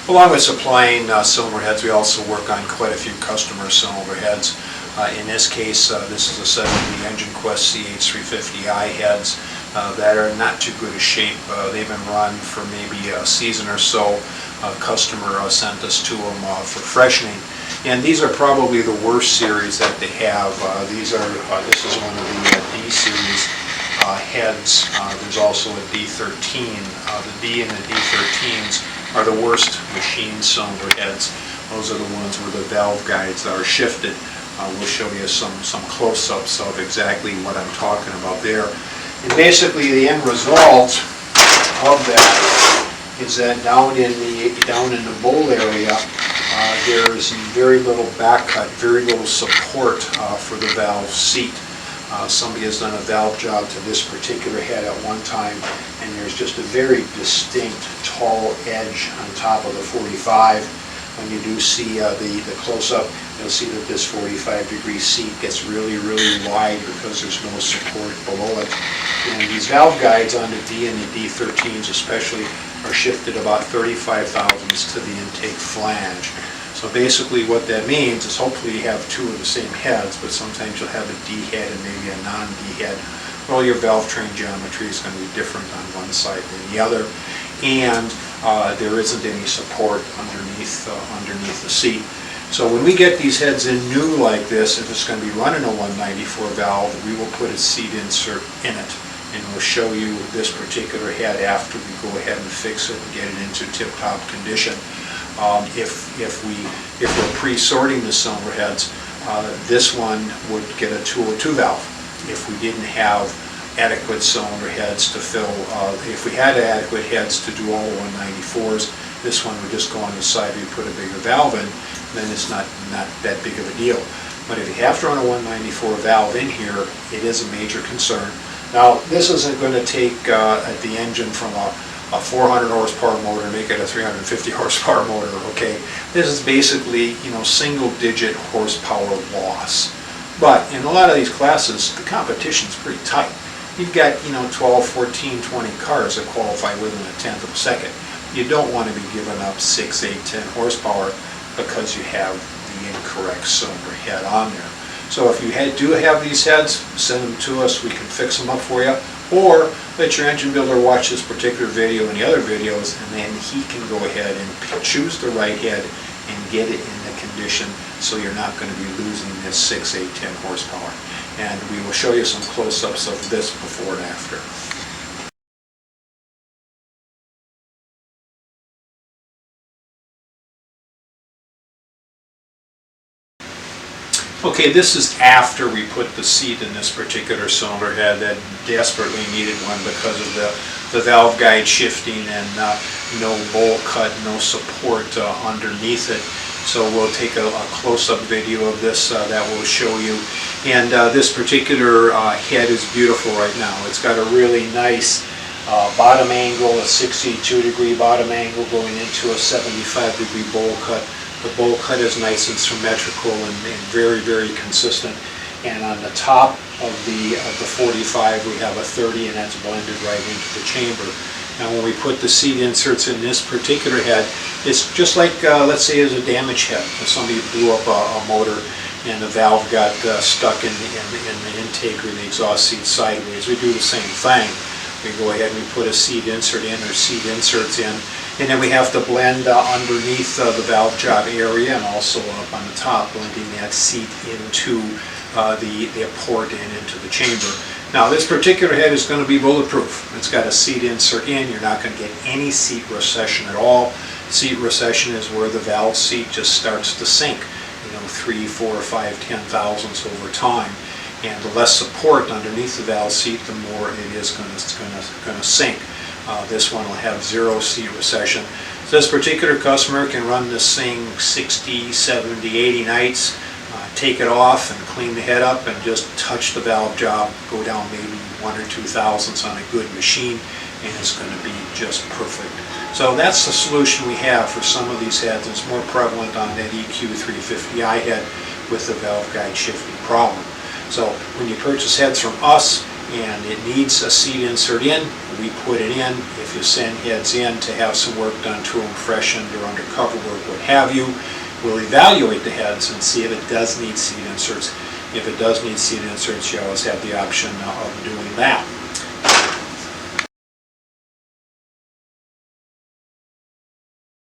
Along with supplying cylinder heads, we also work on quite a few customer cylinder heads. In this case, this is a set of the Engine Quest CH350i heads that are not too good a shape. They've been run for maybe a season or so. A customer sent us to them for freshening. And these are probably the worst series that they have. This is one of the D series heads. There's also a D13. The D and the D13s are the worst machine cylinder heads. Those are the ones where the valve guides are shifted. We'll show you some close-ups of exactly what I'm talking about there. And basically the end result of that is that down in the bowl area, there's very little back cut, very little support for the valve seat. Somebody has done a valve job to this particular head at one time, and there's just a very distinct tall edge on top of the 45. When you do see the close-up, you'll see that this 45-degree seat gets really, really wide because there's no support below it. And these valve guides on the D and the D13s especially are shifted about 35 thousandths to the intake flange. So basically what that means is hopefully you have two of the same heads, but sometimes you'll have a D head and maybe a non-D head. Well, your valve train geometry is going to be different on one side than the other, and there isn't any support underneath the seat. So when we get these heads in new like this, if it's going to be running a 194 valve, we will put a seat insert in it. And we'll show you this particular head after we go ahead and fix it and get it into tip-top condition. If we're pre-sorting the cylinder heads, this one would get a 202 valve. If we didn't have adequate cylinder heads to fill, if we had adequate heads to do all the 194s, this one would just go on the side, we put a bigger valve in, then it's not that big of a deal. But if you have to run a 194 valve in here, it is a major concern. Now, this isn't going to take the engine from a 400 horsepower motor and make it a 350 horsepower motor, okay? This is basically, single-digit horsepower loss. But in a lot of these classes, the competition's pretty tight. You've got, 12, 14, 20 cars that qualify within a tenth of a second. You don't want to be giving up 6, 8, 10 horsepower because you have the incorrect cylinder head on there. So if you do have these heads, send them to us, we can fix them up for you. Or let your engine builder watch this particular video and the other videos, and then he can go ahead and choose the right head and get it in the condition so you're not going to be losing this 6, 8, 10 horsepower. And we will show you some close-ups of this before and after. Okay, this is after we put the seat in this particular cylinder head that desperately needed one because of the valve guide shifting and no bowl cut, no support underneath it. So we'll take a close-up video of this that will show you. And this particular head is beautiful right now. It's got a really nice bottom angle, a 62-degree bottom angle going into a 75-degree bowl cut. The bowl cut is nice and symmetrical and very, very consistent. And on the top of the 45, we have a 30, and that's blended right into the chamber. Now, when we put the seat inserts in this particular head, it's just like, let's say, it's a damaged head. If somebody blew up a motor and the valve got stuck in the intake or the exhaust seat sideways, we do the same thing. We go ahead and we put a seat insert in or seat inserts in. And then we have to blend underneath the valve job area and also up on the top, blending that seat into the port and into the chamber. Now, this particular head is going to be bulletproof. It's got a seat insert in. You're not going to get any seat recession at all. Seat recession is where the valve seat just starts to sink, 3, 4, 5, 10 thousandths over time. And the less support underneath the valve seat, the more it is going to sink. This one will have 0 seat recession. So this particular customer can run this thing 60, 70, 80 nights, take it off and clean the head up and just touch the valve job, go down maybe 1 or 2 thousandths on a good machine, and it's going to be just perfect. So that's the solution we have for some of these heads. It's more prevalent on that EQ350i head with the valve guide shifting problem. So when you purchase heads from us, and it needs a seat insert in, we put it in. If you send heads in to have some work done to them, freshened or undercover work, what have you, we'll evaluate the heads and see if it does need seat inserts. If it does need seat inserts, you always have the option of doing that.